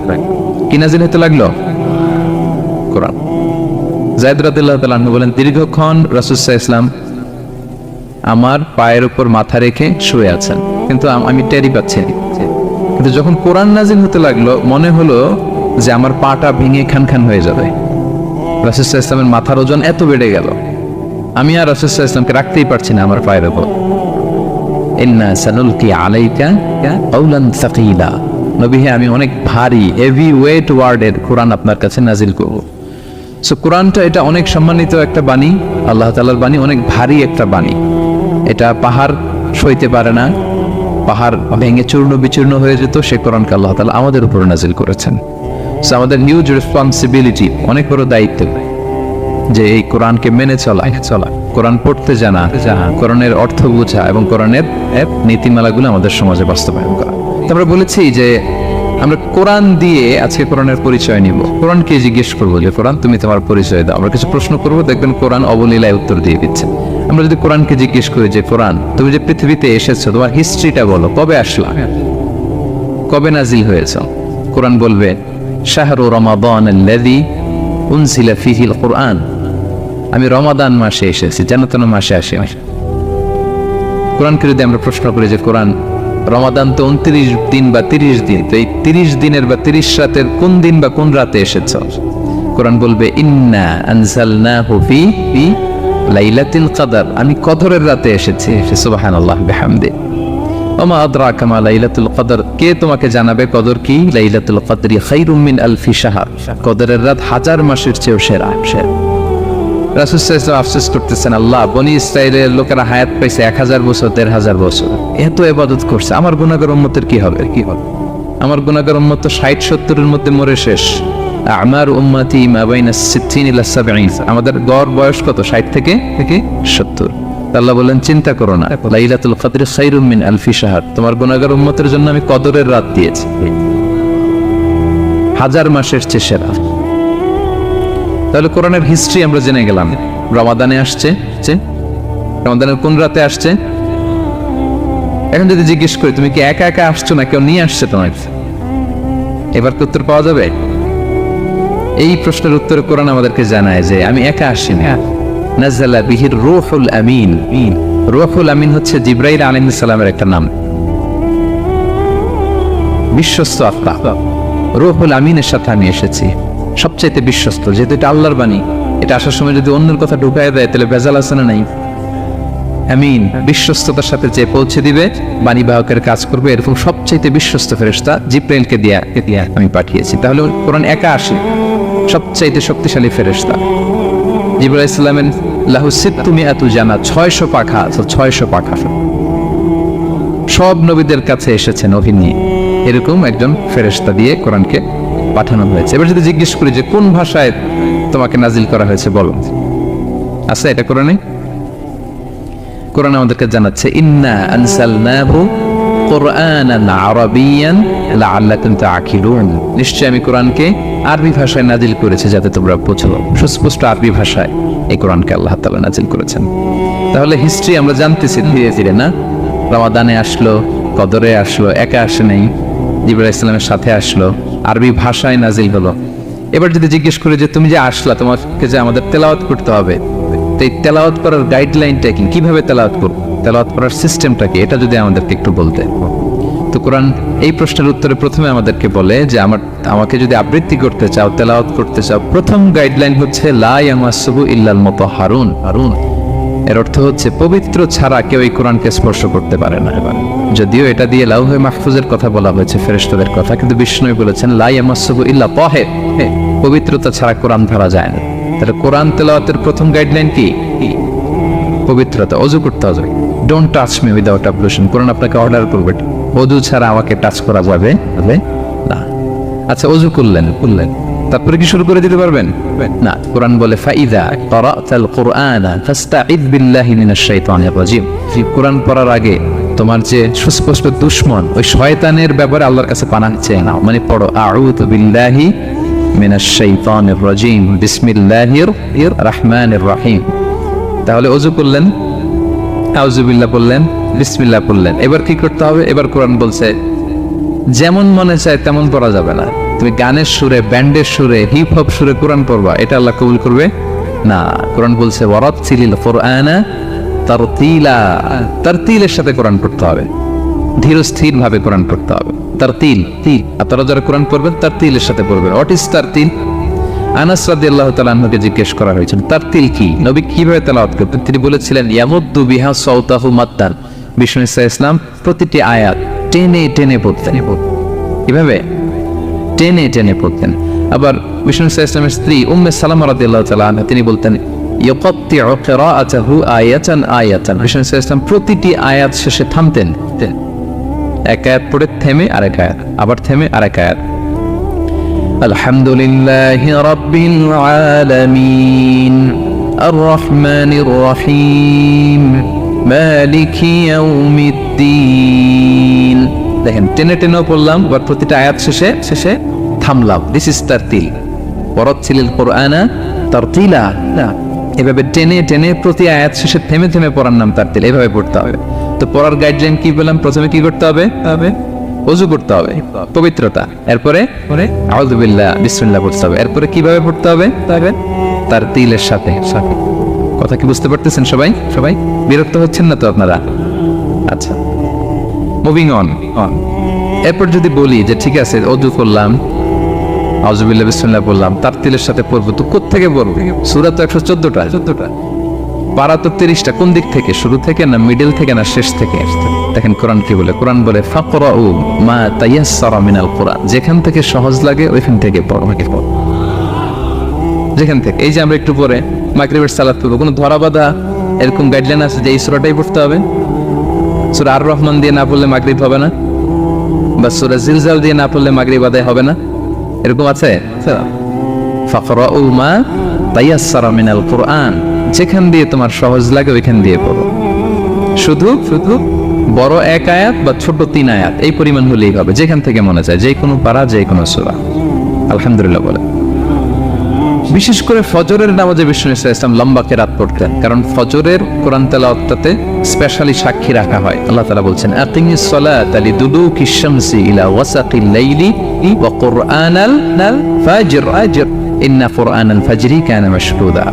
কি নাজিল হতে লাগলো? কোরআন। যায়েদ রাদিয়াল্লাহু তাআলা আনহু বলেন দীর্ঘক্ষণ রাসূল সাল্লাল্লাহু আলাইহি ওয়াসাল্লাম আমার পায়ের উপর মাথা রেখে শুয়ে আছেন, কিন্তু আমি টেরি পাচ্ছি না। কিন্তু যখন কোরআন নাজিল হতে লাগলো মনে হলো যে আমার পাটা ভেঙে খান হয়ে যাবে। রাসূল সাল্লাল্লাহু আলাইহি ওয়াসাল্লামের মাথার ওজন এত বেড়ে গেল, আমি আর রাসূল সাল্লাল্লাহু আলাইহি ওয়াসাল্লামকে রাখতেই পারছি না আমার পায়ের উপর। ইন্না সানুলকি আলাইকা কওলান সাকিলা, নবী হে আমি অনেক ভারী হেভি ওয়েট ওয়ার্ডের কোরআন আপনার কাছে নাজিল করব। সো কোরআনটা এটা অনেক সম্মানিত একটা বাণী, আল্লাহ তাআলার বাণী, অনেক ভারী একটা বাণী। এটা পাহাড় সইতে পারে না, পাহাড় ভেঙে চূর্ণ বিচূর্ণ হয়ে যেত, সে কোরআনকে আল্লাহ তাআলা আমাদের উপরে নাজিল করেছেন। সো আমাদের হিউজ রেসপন্সিবিলিটি, অনেক বড় দায়িত্ব যে এই কোরআনকে মেনে চলা, কোরআন পড়তে জানা, কোরআনের অর্থ বোঝা এবং কোরআনের নীতিমালাগুলো আমাদের সমাজে বাস্তবায়ন করা। আমরা বলেছি যে আমরা কোরআন দিয়ে আজকে কোরআনের পরিচয় নিব। কোরআনকে জিজ্ঞেস করবো যে কোরআন তুমি তোমার পরিচয় দাও। আমরা কিছু প্রশ্ন করবো, দেখবেন কোরআন অবলীলায় উত্তর দিয়ে দিচ্ছে। আমরা যদি কোরআনকে জিজ্ঞেস করি যে কোরআন তুমি যে পৃথিবীতে এসেছো তোমার হিস্ট্রিটা বলো, কবে আসলা, কবে নাজিল হয়েছ, কোরআন বলবে শাহরু রমাদান আল্লাযী উনজিলা ফীহিল কুরআন, আমি রমাদান মাসে এসেছি, যেন তেন মাসে আসে। কোরআনকে যদি আমরা প্রশ্ন করি যে কোরআন রমাদান তো 29 দিন বা 30 দিন, তো এই 30 দিনের বা 30 রাতের কোন দিন বা কোন রাতে এসেছ, কোরআন বলবে ইন্না আনজালনাহু ফি লাইলাতুল কদর, আমি কদরের রাতে এসেছি। সুবহানাল্লাহ বিহামদি। ওমা আদরাকা মা লাইলাতুল কদর, কে তোমাকে জানাবে কদর কি? লাইলাতুল কদরি খায়রুম মিন আলফি শাহর, কদরের রাত 1000 মাসের চেয়েও সেরা। রাসূল সাল্লাল্লাহু আলাইহি ওয়াসাল্লাম আফসোস করতেছেন, আল্লাহ বনি ইসরাইলের লোকেরা হায়াত পাইছে 1000 বছর, 1500 বছর, এত ইবাদত করছে, আমার গুনাহগার উম্মতের কি হবে? আমার গুনাহগার উম্মত তো 60-70 এর মধ্যে মরে শেষ। আমার উম্মতি মা বাইনা 60 ইলা 70, আমাদের গড় বয়স কত? 60 থেকে 70। আল্লাহ বলেন চিন্তা করো না, লাইলাতুল কদর খায়রুম মিন আলফি শাহর, তোমার গুনাহগার উম্মতের জন্য আমি কদরের রাত দিয়েছি 1000 মাসের চেয়ে সেরা। তাহলে কোরআনের হিস্ট্রি আমরা জেনে গেলাম। রমাদানে আসছে, রমাদানের কোন রাতে আসছে? এখন যদি জিজ্ঞেস করি তুমি কি একা একা আসছো না কেউ নিয়ে আসছে তোমার, এবার কি উত্তর পাওয়া যাবে? এই প্রশ্নের উত্তরে কোরআন আমাদেরকে জানায় যে আমি একা আসিনি। নাযালা বিহির রূহুল আমিন, রূহুল আমিন হচ্ছে জিবরাইল আলাইহিস সালামের একটা নাম, বিশ্বস্ত আত্মা। রূহুল আমিনের সাথে আমি এসেছি, সবচাইতে বিশ্বস্ত, যেহেতু এটা আল্লাহর বাণী, এটা আসার সময় যদি অন্যের কথা ঢুকায় দেয় তাহলে ভেজাল আছে না নাই? আমিন, বিশ্বস্ততার সাথে যে পৌঁছে দিবে, বাণী বাহকের কাজ করবে, এরকম সবচাইতে বিশ্বস্ত ফেরেশতা জিবরাইলকে দিয়ে আমি পাঠিয়েছি। তাহলে কোরআন একা আসে, সবচাইতে শক্তিশালী ফেরেশতা। জিবরাইল আলাইহিস সালামের লাহু সিত্তু মিআতু জানা, 600 পাখা আছে, 600 পাখা। সব নবীদের কাছে এসেছেন অভিনী, এরকম একজন ফেরেশতা দিয়ে কোরআনকে পাঠানো হয়েছে। এবার যদি জিজ্ঞেস করি যে কোন ভাষায় তোমাকে নাজিল করা হয়েছে বলো, আছে এটা কোরআনে? কোরআন আমাদেরকে জানাচ্ছে ইন্না আনসালনাহু কুরআনান আরাবিয়ান লাআল্লাকুম তাআকিলুন, নিশ্চয় আমি কোরআনকে আরবি ভাষায় নাজিল করেছি যাতে তোমরা বুঝো। সুস্পষ্ট আরবি ভাষায় এই কোরআনকে আল্লাহ তাআলা নাজিল করেছেন। তাহলে হিস্ট্রি আমরা জানতেছি ধীরে ধীরে, না? রমাদানে আসলো, কদরে আসলো, একা আসে নাই, জিবরাইল আলাইহিস সালামের সাথে আসলো, আরবি ভাষায় নাজিল হলো। এবার যদি জিজ্ঞেস করি যে তুমি যে আসলা, তোমাকে যে আমাদের তেলাওয়াত করতে হবে, তো এই তেলাওয়াত করার গাইডলাইনটা কি, কিভাবে তেলাওয়াত করব, তেলাওয়াত করার সিস্টেমটা কি, এটা যদি আমাদেরকে একটু বলতে। তো কোরআন এই প্রশ্নের উত্তরে প্রথমে আমাদেরকে বলে যে আমাকে যদি আবৃত্তি করতে চাও, তেলাওয়াত করতে চাও, প্রথম গাইডলাইন হচ্ছে লা ইয়ামাসসুহু ইল্লাল মুতাহহারুন। এর অর্থ হচ্ছে পবিত্র ছাড়া কেউ এই কোরআনকে স্পর্শ করতে পারে না। যদিও এটা দিয়ে লাউহে মাহফুজের কথা বলা হয়েছে, ফেরেশতাদের কথা, কিন্তু বিষ্ণু বলেছেন লা ইয়ামাসসুহু ইল্লা তাহির, পবিত্রতা ছাড়া কোরআন ধরা যায় না। তাহলে কোরআন তেলাওয়াতের প্রথম গাইডলাইন কি? পবিত্রতা, ওযু করতে হবে। ডোন্ট টাচ মি উইদাউট অ্যাবলুশন, কোরআন আপনাকে অর্ডার করবে ওযু ছাড়া আমাকে টাচ করা যাবে না। আচ্ছা, ওযু করলেন, তারপরে কি শুরু করে দিতে পারবেন না? কোরআন বলে ফাইদা ক্বারাতাল কুরআনা ফাস্তাঈদ বিল্লাহি মিনাশ শাইতানির রাজিম। কোরআন পড়ার আগে তোমার যে সুস্পষ্ট দুশমন ওই শয়তানের ব্যাপারে আল্লাহর কাছে পানাহ চেয়ে নাও, মানে পড়ো আউযু বিল্লাহি মিনাশ শাইতানির রাজিম বিসমিল্লাহির রাহমানির রহিম। তাহলে ওযু করলেন, আউযু বিল্লাহ বললেন, বিসমিল্লাহ বললেন। এবার কি করতে হবে? এবার কোরআন বলছে যেমন মনে চায় তেমন পড়া যাবে না। তুমি গানের সুরে, ব্যান্ডের সুরে, হিপ হপ সুরে কোরআন পড়বা, এটা আল্লাহ কবুল করবে না। কোরআন বলছে ওয়ারাত্তিলিল কুরআনা তারতিলা, তারতিলের সাথে কোরআন পড়তে হবে, ধীর স্থির ভাবে কোরআন পড়তে হবে। তারতিল, আপনারা যারা কোরআন পড়বেন তারতিলের সাথে পড়বেন। What is তারতিল? আনাস রাদিয়াল্লাহু তাআলা আনহুকে জিজ্ঞেস করা হয়েছিল তারতিল কি, নবী কিভাবে তেলাওয়াত করতেন। তিনি বলেছিলেন ইয়ামুদ্দু বিহা সাওতাহু মাদ্দান। বিষ্ণু ইসলাম প্রতিটি আয়াত টেনে টেনে পড়তেন, এভাবে টেনে টেনে পড়তেন। আবার বিষ্ণু ইসলামের স্ত্রী উম্মে সালামা রাদিয়াল্লাহু তাআলা আনহা তিনি বলতেন ইয়াকাত্তিউ কিরাআতাহু আয়াতান আয়াতান। বিষ্ণু ইসলাম প্রতিটি আয়াত শেষে থামতেন, এক আয়াত পড়ে থেমে আরেক আয়াত, আবার থেমে আরেক আয়াত। আলহামদুলিল্লাহি রাব্বিল আলামিন আর রহমানির রহিম মালিকি ইয়াউমিদ্দিন। দেখেন টেনে টেনেও পড়লাম, আবার প্রতিটা আয়াত শেষে থামলাম। This is তারতিল। ওয়ারাত্তিলিল কুরআনা তারতিলা। এভাবে টেনে টেনে প্রতি আয়াত শেষে থেমে থেমে পড়ার নাম তারতিল। এভাবে পড়তে হবে। তো পড়ার গাইডলাইন কি বললাম? প্রথমে কি করতে হবে? ওযু করতে হবে, পবিত্রতা। এরপরে আউযু বিল্লাহ, বিসমিল্লাহ পড়তে হবে। এরপরে কিভাবে পড়তে হবে? তারতিলের সাথে। কথা কি বুঝতে পারতেছেন সবাই? বিরক্ত হচ্ছেন না তো আপনারা? আচ্ছা, মুভিং অন। এরপর যদি বলি যে ঠিক আছে ওযু করলাম, আউযু বিল্লাহ বিসমিল্লাহ বললাম, তারতিলের সাথে পড়বো, তো কোত্থেকে পড়বো? সূরা তো 114টা, পারা তো 30টা। কোন দিক থেকে? শুরু থেকে না মিডল থেকে না শেষ থেকে? দেখেন কোরআন কি বলে। কোরআন বলে ফাকরাউ মা তায়াসসারা মিনাল কুরআন, যেখান থেকে সহজ লাগে ওইখান থেকে পড়ো, যেখান থেকে। এই যে আমরা একটু পরে মাগরিবের সালাত পড়বো, কোনো ধরাবাঁধা এরকম গাইডলাইন আছে যে এই সূরাটাই পড়তে হবে? সূরা আর রহমান দিয়ে না পড়লে মাগরিব হবে না, বা সূরা জিলজাল দিয়ে না পড়লে মাগরিব আদায় হবে না, এরকম আছে? ফাকরাউ মা তায়াসসারা মিনাল কুরআন, যেখান দিয়ে তোমার সহজ লাগে ওইখান দিয়ে পড়ো। শুধু বড় এক আয়াত বা ছোট 3 আয়াত এই পরিমাণ হলেই হবে, যেখান থেকে মনে চায়, যে কোনো পারা, যে কোনো সূরা। আলহামদুলিল্লাহ বলে। বিশেষ করে ফজরের নামাজে বিষ্ণু ইসলাম লম্বা কিরাত পড়তেন, কারণ ফজরের কোরআন তেলাওয়াতটাতে স্পেশালি সাক্ষী রাখা হয়। আল্লাহ তাআলা বলছেন আকিমিস সালাতা লিদুলুকিশ শামসি ইলা ওয়াসাকিল লাইলি ওয়া কুরআনাল ফাজর ইন্না কুরআনাল ফাজরি কানা মাশহুদা।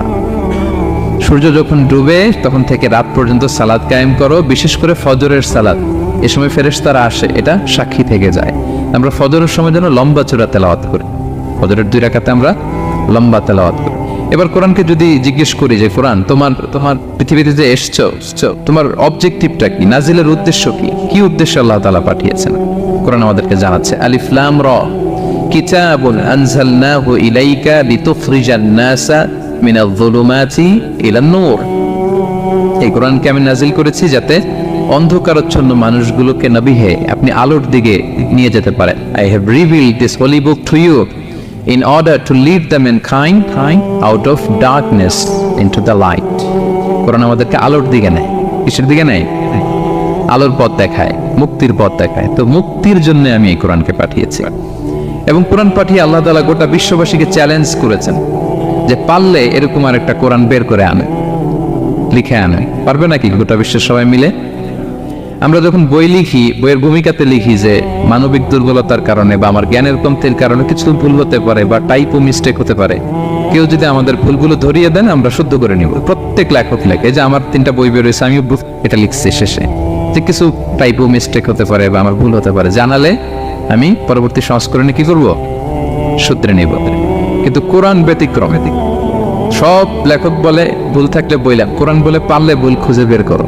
সূর্য যখন ডুবে তখন থেকে রাত পর্যন্ত সালাত কায়েম করো, বিশেষ করে ফজরের সালাত। এই সময় ফেরেশতারা আসে, এটা সাক্ষী থেকে যায়। আমরা ফজরের সময় যেন লম্বা চূড়া তেলাওয়াত করি, ফজরের 2 রাকাতে আমরা লম্বা তেলাওয়াত করি। এবার কোরআনকে যদি জিজ্ঞেস করি যে কোরআন তোমার পৃথিবীতে যে এসছো, তোমার অবজেক্টিভটা কি, নাজিলের উদ্দেশ্য কি উদ্দেশ্যে আল্লাহ তাআলা পাঠিয়েছেন? কোরআন আমাদেরকে জানাচ্ছে আলিফ লাম র কিতাবুন আনজালনাহু ইলাইকা লিতুখরিজান নাসা মিনাল যুলুমাতি ইলান নূর। এই কোরআনকে আমি নাজিল করেছি যাতে অন্ধকারাচ্ছন্ন মানুষগুলোকে নবী হে আপনি আলোর দিকে নিয়ে যেতে পারেন। I have revealed this holy book to you in order to lead the mankind out of darkness into the light. কোরআন আমাদেরকে আলোর দিকে নেয়। কিসের দিকে নেয়? আলোর পথ দেখায়, মুক্তির পথ দেখায়। তো মুক্তির জন্য আমি এই কোরআনকে পাঠিয়েছি। এবং কোরআন পাঠিয়ে আল্লাহ তাআলা গোটা বিশ্ববাসীকে চ্যালেঞ্জ করেছেন যে পারলে এরকম আর একটা কোরআন বের করে আনে, লিখে আনে। পারবে নাকি গোটা বিশ্বের সবাই মিলে? আমরা যখন বই লিখি, বইয়ের ভূমিকাতে লিখি যে মানবিক দুর্বলতার কারণে বা আমার জ্ঞানের কমতির কারণে কিছু ভুল হতে পারে বা টাইপো মিস্টেক হতে পারে, কেউ যদি আমাদের ভুলগুলো ধরিয়ে দেন আমরা শুদ্ধ করে নিব। প্রত্যেক লেখক লেখে যে আমার 3টা বই বেরোয়েছে, আমি এটা লিখছি শেষে, যে কিছু টাইপো মিস্টেক হতে পারে বা আমার ভুল হতে পারে, জানালে আমি পরবর্তী সংস্করণে কি করব, শুধরে নিব। কিন্তু কোরআন ব্যতিক্রম। সব লেখক বলে ভুল থাকলে বইলাম, কোরআন বলে পারলে ভুল খুঁজে বের করো।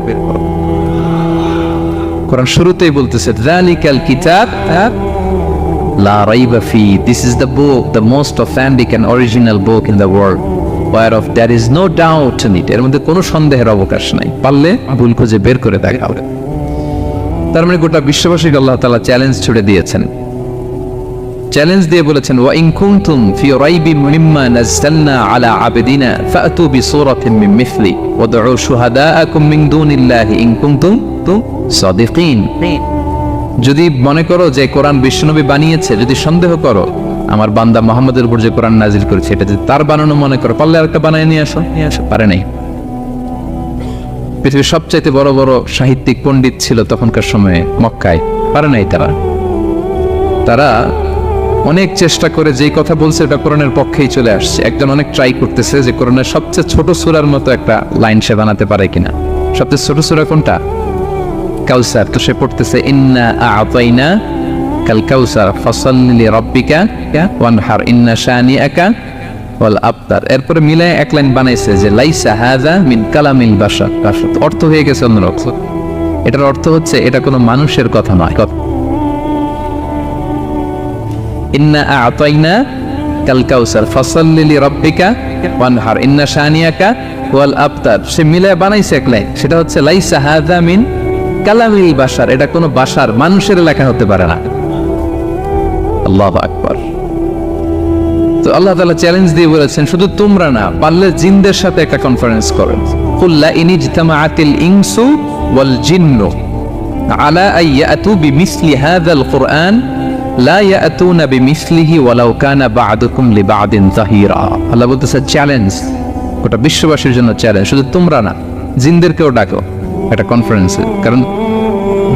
কোরআন শুরুতেই বলতেছে যালিকাল কিতাব লা রাইবা ফি, this is the book, the most authentic and original book in the world, whereof there is no doubt in it, এর মধ্যে কোনো সন্দেহের অবকাশ নাই, পারলে ভুল খুঁজে বের করে দেখাও। তার মানে গোটা বিশ্ববাসীকে আল্লাহ তাআলা চ্যালেঞ্জ ছুড়ে দিয়েছেন, চ্যালেঞ্জ দিয়ে বলেছেন ওয়া ইন কুনতুম ফি রাইবিন মিম্মা নাযালনা আলা আবদিনা ফাতু বিসূরাতিন মিন মিসলি ওয়াদউ শুহাদাআকুম মিন দুনিল্লাহি ইন কুনতুম সাদিকিন। যদি মনে করো যে কোরআন বিশ্বনবী বানিয়েছে, যদি সন্দেহ করো আমার বান্দা মুহাম্মদের উপর যে কোরআন নাজিল করেছে এটা যদি তার বানানো মনে করো, পারলে আরেকটা বানায় নিয়ে আসো। পারে নাই। পৃথিবীর সবচাইতে বড় বড় সাহিত্যিক পণ্ডিত ছিল তখনকার সময়ে মক্কায়, পারে নাই তারা অনেক চেষ্টা করে যেই কথা বলছে এটা কোরআনের পক্ষেই চলে আসছে। একজন অনেক ট্রাই করতেছে যে কোরআনের সবচেয়ে ছোট সূরার মতো একটা লাইন সে বানাতে পারে কিনা। সবচেয়ে ছোট সূরা কোনটা? কাউসার। তো সে পড়তেছে ইন্না আ'তাইনা কাল কাউসার ফাসাল্লি লিরাব্বিকা ওয়ানহার ইন্না শানিআকা ওয়াল আবতার। এরপরে মিলায় এক লাইন বানাইছে যে লাইসা হাযা মিন কালামিল বাশার। অর্থ হয়ে গেছে অন্যরকম। এটার অর্থ হচ্ছে এটা কোনো মানুষের কথা নয়। ইন্না আ'তাইনা কাল কাউসার ফাসাল্লি লিরাব্বিকা ওয়ানহার ইন্না শানিআকা ওয়াল আবতার। সে মিলায় বানাইছে এক লাইন, সেটা হচ্ছে লাইসা হাযা মিন কালামিল বাশার, এটা কোনো বাশার মানুষের লেখা হতে পারে না। আল্লাহু আকবার। তো আল্লাহ তাআলা চ্যালেঞ্জ দিয়ে বলেছেন শুধু তোমরা না, পারলে জিনদের সাথে একটা কনফারেন্স করেন। কুল লা ইন ইজতামাআতিল ইনসু ওয়াল জিন্নু আলা আইয়াতু বিমিসলি হাযাল কুরআন লা ইয়াতুনা বিমিসলিহি ওয়ালাউ কানা বা'দুকুম লিবা'দিন যাহিরা। আল্লাহ বলতেছে চ্যালেঞ্জ, গোটা বিশ্ববাসীর জন্য চ্যালেঞ্জ, শুধু তোমরা না জিনদেরকেও ডাকো একটা কনফারেন্সে। কারণ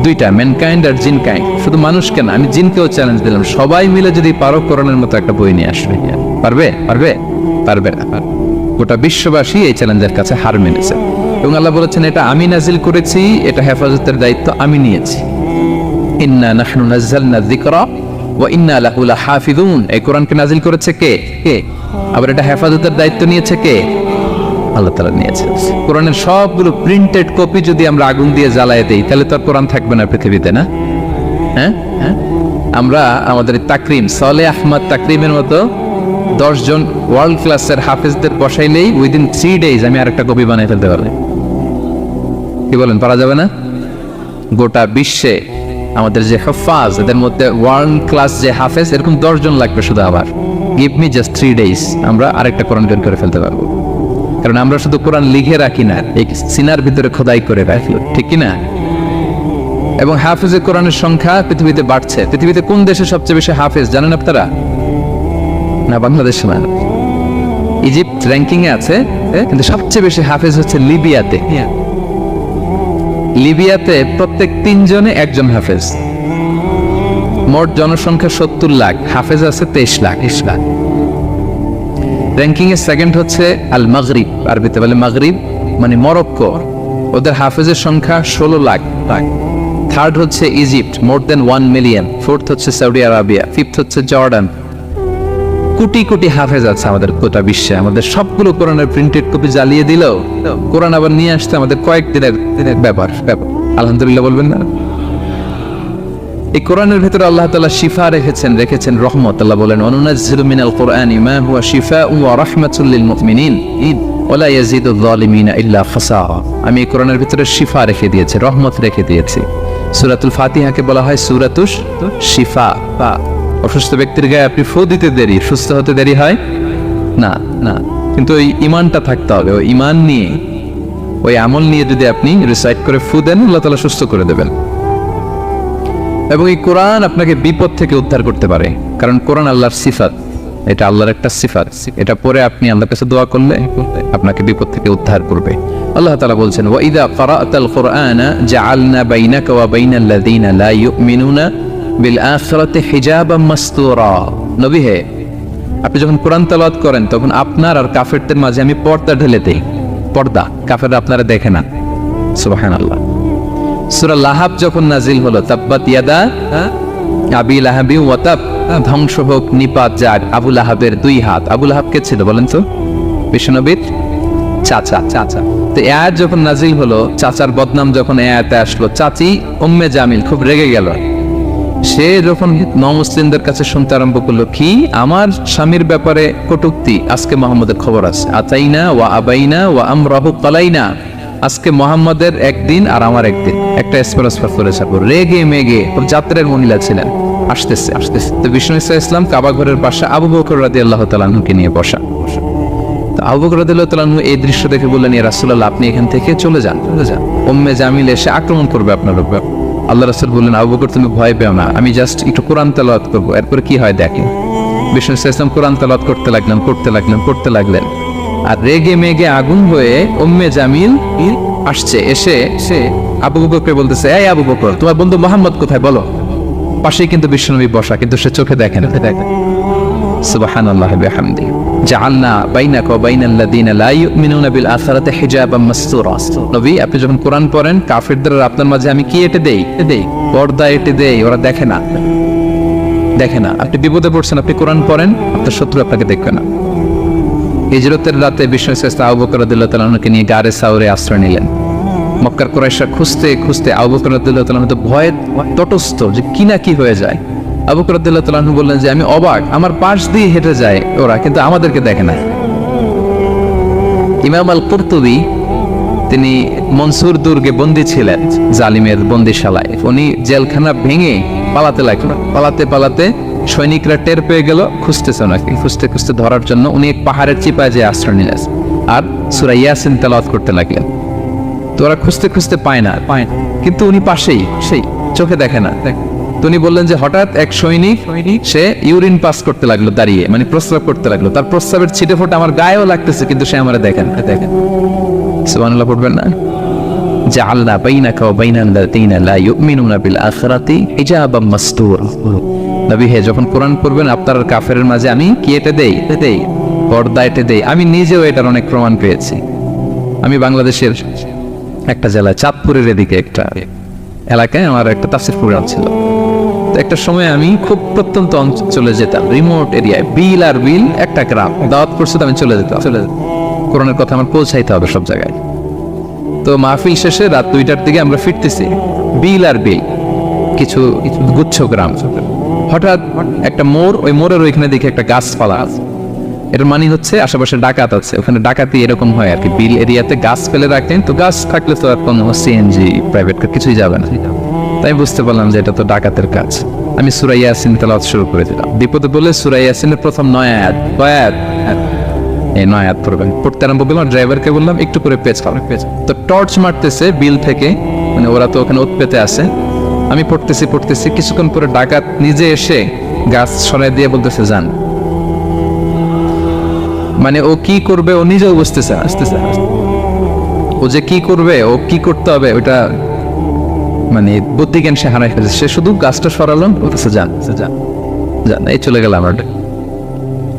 দুইটা, ম্যানকাইন্ড আর জিনকাইন্ড, শুধু মানুষকে না, আমি জিনকেও চ্যালেঞ্জ দিলাম, সবাই মিলে যদি পারো কোরআনের মতো একটা বই নিয়ে আসবে। পারবে? পারবে? পারবে না। গোটা বিশ্ববাসী এই চ্যালেঞ্জের কাছে হার মেনেছে এবং আল্লাহ বলেছেন এটা আমি নাজিল করেছি, এটা হেফাজতের দায়িত্ব আমি নিয়েছি। ইন্না নাহনু নাযালনা যিকরা ওয়া ইন্না লাহু লাহাফিজুন। এই কোরআনকে নাজিল করেছে কে? আবার এটা হেফাজতের দায়িত্ব নিয়েছে কে? আল্লাহ তাআলা নিয়েছে। কোরআনের সবগুলো প্রিন্টেড কপি যদি আমরা আগুন দিয়ে জ্বালায় দেই তাহলে তো আর কোরআন থাকবে না পৃথিবীতে, না? হ্যাঁ, আমরা আমাদের তাকরিম সালেহ আহমদ তাকরিমের মতো 10 জন ওয়ার্ল্ড ক্লাসের হাফেজদের বসাইলেই উইদিন 3 days আমি আরেকটা কপি বানিয়ে ফেলতে পারবো। কি বলেন, পারা যাবে না? গোটা বিশ্বে আমাদের যে হাফাজ, এদের মধ্যে ওয়ার্ল্ড ক্লাস যে হাফেজ এরকম 10 জন লাগবে শুধু। আবার গিভ মি জাস্ট 3 days, আমরা আরেকটা কোরআন বের করে ফেলতে পারবো। কারণ আমরা শুধু কোরআন লিখে রাখি না, এই সিনার ভিতরে খোদাই করে রাখি, ঠিক কি না? এবং হাফেজে কোরআনের সংখ্যা পৃথিবীতে বাড়ছে। পৃথিবীতে কোন দেশে সবচেয়ে বেশি হাফেজ জানেন আপনারা? না, বাংলাদেশে না, ইজিপ্ট র্যাঙ্কিং এ আছে, কিন্তু সবচেয়ে বেশি হাফেজ হচ্ছে লিবিয়াতে। লিবিয়াতে প্রত্যেক 3 জনে একজন হাফেজ। মোট জনসংখ্যা 70 লাখ, হাফেজ আছে 23 লাখ। র্যাঙ্কিং এর সেকেন্ড হচ্ছে আল মাগরিব, আরবিতে বলে মাগরিব মানে মরক্কো, ওদের হাফেজের সংখ্যা 16 লাখ। থার্ড হচ্ছে ইজিপ্ট, মোর দেন 1 মিলিয়ন। ফোর্থ হচ্ছে সৌদি আরবিয়া, ফিফথ হচ্ছে জর্ডান। কোটি কোটি হাফেজ আছে আমাদের গোটা বিশ্বে। আমাদের সবগুলো কোরআনের প্রিন্টেড কপি জ্বালিয়ে দিলেও কোরআন আবার নিয়ে আসতে আমাদের কয়েকদিনের ব্যাপার। আলহামদুলিল্লাহ বলবেন না? এই কোরআনের ভিতরে আল্লাহ তাআলা শিফা রেখেছেন রহমত। আল্লাহ বলেন অনুনাজ্জিলু মিনাল কুরআনি মা হুয়া শিফাউন ওয়া রাহমাতুল লিল মুমিনিন ওয়া লা ইয়াজিদুয যালিমিনা ইল্লা খাসারা। আমি এই কোরআনের ভিতরে শিফা রেখে দিয়েছি, রহমত রেখে দিয়েছি। সূরাতুল ফাতিহাকে বলা হয় সূরাতুশ শিফা। অসুস্থ ব্যক্তির গায়ে আপনি ফু দিতে দেরি, সুস্থ হতে দেরি হয় না, কিন্তু ওই ঈমানটা থাকতে হবে। ওই ঈমান নিয়ে, ওই আমল নিয়ে যদি আপনি রিসাইট করে ফু দেন, আল্লাহ তাআলা সুস্থ করে দেবেন। এবং এই কোরআন আপনাকে বিপদ থেকে উদ্ধার করতে পারে, কারণ কোরআন আল্লাহর সিফাত, এটা আল্লাহর একটা সিফাত। এটা পরে আপনি আল্লাহর কাছে দোয়া করলে আপনাকে বিপদ থেকে উদ্ধার করবে। আল্লাহ তাআলা বলছেন, ওয়া ইযা ক্বারা'তাল কুরআনা জাআলনা বাইনাকা ওয়া বাইনাল লাযীনা লা ইউমিনুনা বিল আখিরাতি হিজাবাম মাসতুরা। নবী হে, আপনি যখন কোরআন তেলাওয়াত করেন তখন আপনার আর কাফেরদের মাঝে আমি পর্দা ঢেলে দেই। পর্দা, কাফেররা আপনারা দেখে না। সুবহানাল্লাহ। সূরা লাহাব যখন নাজিল হলো, তাব্বাত ইয়াদা আবি লাহাবি ওয়া তাব, ধ্বংস হোক নিপাত যাক আবু লাহাবের দুই হাত। আবু লাহাব কে ছিল বলেন তো? বিশ্বনবীর চাচা। তো এই আয়াত যখন নাজিল হলো, চাচার বদনাম যখন এই আয়াতে আসলো, চাচি উম্মে জামিল খুব রেগে গেল। সে যখন নমুসলিমদের কাছে শুনতে আরম্ভ করলো, কি আমার স্বামীর ব্যাপারে কটূক্তি, আজকে মুহাম্মদের খবর আছে। আতাইনা ওয়া আবাইনা ওয়া আমরাহু কালাইনা, আজকে মুহাম্মদের একদিন আর আমার একদিন, একটা এসপার করে যাবো। রেগে মেগে ওর যাত্রার মহিলা ছিলেন, আসতেছে। তো বিষ্ণু ইসলাম কাবা ঘরের পাশে আবু বকর রাদিয়াল্লাহু তাআলা আনহুকে নিয়ে বসা। তো আবু বকর রাদিয়াল্লাহু তাআলা আনহু এই দৃশ্য দেখে বললেন, ইয়া রাসূলুল্লাহ, আপনি এখান থেকে চলে যান। উম্মে জামিল এসে আক্রমণ করবে আপনার উপর। আল্লাহ রাসূল বললেন, আবু বকর তুমি ভয় পেও না, আমি জাস্ট একটু কোরআন তেলাওয়াত করবো, এরপরে কি হয় দেখেন। বিষ্ণু ইসলাম কোরআন তেলাওয়াত করতে লাগলেন। আর রেগে মেগে আগুন হয়ে উম্মে জামিল আসছে। এসে আবু বকরকে বলতেছে, এই আবু বকর, তোমার বন্ধু মুহাম্মদ কোথায় বলো? পাশেই কিন্তু বিশ্বনবী বসা, কিন্তু সে চোখে দেখে না। সুবহানাল্লাহি ওয়া বিহামদিহি জাআলনা বাইনাকা ওয়া বাইনাল লাযীনা লা ইউমিনুনা বিল আখিরাতি হিজাবাম মাসতুরা। নবী, আপনি যখন কোরআন পড়েন, কাফেরদের আর আপনার মাঝে আমি কি এঁটে দেই? পর্দা এঁটে দেই, ওরা দেখে না। আপনি বিপদে পড়ছেন, আপনি কোরআন পড়েন, আপনার শত্রু আপনাকে দেখবে না। হিজরতের রাতে বিষ্ণু ইসলাম আবু বকর রাদিয়াল্লাহু তাআলা আনহুকে নিয়ে গারে সাউরে আশ্রয় নিলেন। মক্কার কুরাইশরা খুঁজতে আবু বকর রাদিয়াল্লাহু তাআলা আনহু তো ভয়ে তটস্থ যে কি হয়ে যায়। আবু বকর রাদিয়াল্লাহু তাআলা আনহু বললেন যে আমি অবাক, আমার পাশ দিয়ে হেঁটে যায় ওরা, কিন্তু আমাদেরকে দেখে না। ইমাম আল কুরতুবী, তিনি মনসুর দুর্গে বন্দী ছিলেন, জালিমের বন্দিশালায়। উনি জেলখানা ভেঙে পালাতে লাগলেন। পালাতে সৈনিকরা টের পেয়ে গেল, খুঁজতেছে ওনাকে। খুঁজতে ধরার জন্য উনি এক পাহাড়ের চিপায় যে আশ্রয় নিলেন আর সূরা ইয়াসিন তেলাওয়াত করতে লাগলেন। তো ওরা খুঁজতে পায় না, কিন্তু উনি পাশেই, সেই চোখে দেখে না। তো উনি বললেন যে হঠাৎ এক সৈনিক সে ইউরিন পাস করতে লাগলো দাঁড়িয়ে, মানে প্রস্রাব করতে লাগলো। তার প্রস্রাবের ছিটে ফোঁটা আমার গায়েও লাগতেছে, কিন্তু সে আমারে দেখেন। সুবহানাল্লাহ পড়বেন না? জাআলনা বাইনাকা ওয়া বাইনাল লাযীনা লা ইউমিনুনা বিল আখিরাতি হিজাবাম মাসতুরা। নবী হে, যখন কোরআন পড়বেন আপনার আর কাফেরের মাঝে আমি কি এঁটে দেই? পর্দা এঁটে দেই। আমি নিজেও এটার অনেক প্রমাণ পেয়েছি। আমি বাংলাদেশের একটা জেলায়, চাঁদপুরের এদিকে একটা এলাকায় আমার একটা তাফসীর প্রোগ্রাম ছিল। তো একটা সময় আমি খুব প্রত্যন্ত অঞ্চলে যেতাম, রিমোট এরিয়ায়, বিল একটা গ্রাম। দাওয়াত করছে, আমি চলে যেতাম। কোরআনের কথা আমার পৌঁছাইতে হবে সব জায়গায়। তো মাহফিল শেষে রাত 2টার দিকে আমরা ফিরতেছি, বিল কিছু গুচ্ছ গ্রাম। হঠাৎ একটা মোড়, ওই মোড়ের ওইখানে দেখি একটা গাছপালা আছে। এটার মানে হচ্ছে আশেপাশে ডাকাত আছে। ওখানে ডাকাতি এরকম হয় আর কি, বিল এরিয়াতে গাছ ফেলে রাখেন। তো গাছ থাকলে তো আর কোনো সিএনজি, প্রাইভেট কার কিছুই যাবে না। তাই বুঝতে পারলাম যে এটা তো ডাকাতের কাজ। আমি সূরা ইয়াসিন তেলাওয়াত শুরু করে দিলাম। বিপদে বলে সূরা ইয়াসিনের প্রথম 9 আয়াত, এই 9 আয়াত পড়বেন। পড়তে আরম্ভ করলাম, ড্রাইভারকে বললাম একটু করে পেজ। তো টর্চ মারতেছে বিল থেকে, মানে ওরা তো ওখানে উৎপেতে আছে। আমি পড়তেছি, কিছুক্ষণ পরে ডাকাত নিজে এসে গাছ সরাই দিয়ে বলতেছে যান। মানে ও কি করবে ও নিজেও বুঝতেছে। ও যে কি করবে, ও কি করতে হবে, ওটা মানে বুদ্ধি জ্ঞান সে হারাই ফেলেছে। সে শুধু গাছটা সরালাম, বলতেছে যান। এই চলে গেলাম।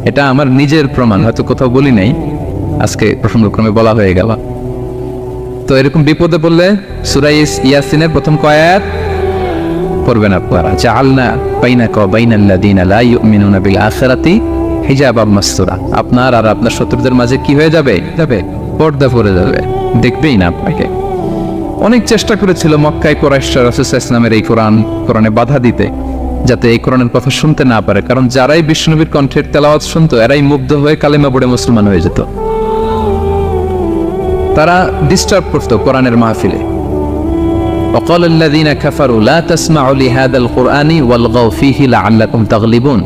এটা আমার নিজের প্রমাণ, হয়তো কোথাও বলি নাই, আজকে প্রসঙ্গক্রমে বলা হয়ে গেল। তো এরকম বিপদে পড়লে সূরা ইয়াসিনের প্রথম কয় আয়াত পড়বেন আপনারা। জাআলনা বাইনাকা ওয়া বাইনাল লাযীনা লা ইউমিনুনা বিল আখিরাতি হিজাবাম মাসতুরা। আপনার আর আপনার শত্রুদের মাঝে কি হয়ে যাবে? পর্দা পড়ে যাবে, দেখবেই না আপনাকে। অনেক চেষ্টা করেছিল মক্কায় কুরাইশরা রাসূল সাল্লাল্লাহু আলাইহি ওয়াসাল্লামের এই কোরআনে বাধা দিতে, যাতে এই কোরআনের কথা শুনতে না পারে। কারণ যারাই বিষ্ণুনবীর কণ্ঠের তেলাওয়াত শুনতো, এরাই মুগ্ধ হয়ে কালেমা পড়ে মুসলমান হয়ে যেত। তারা ডিস্টার্ব করতো কোরআনের মাহফিলে। وقال الذين كفروا لا تسمعوا لهذا القرآن والغوا فيه لعلكم تغلبون।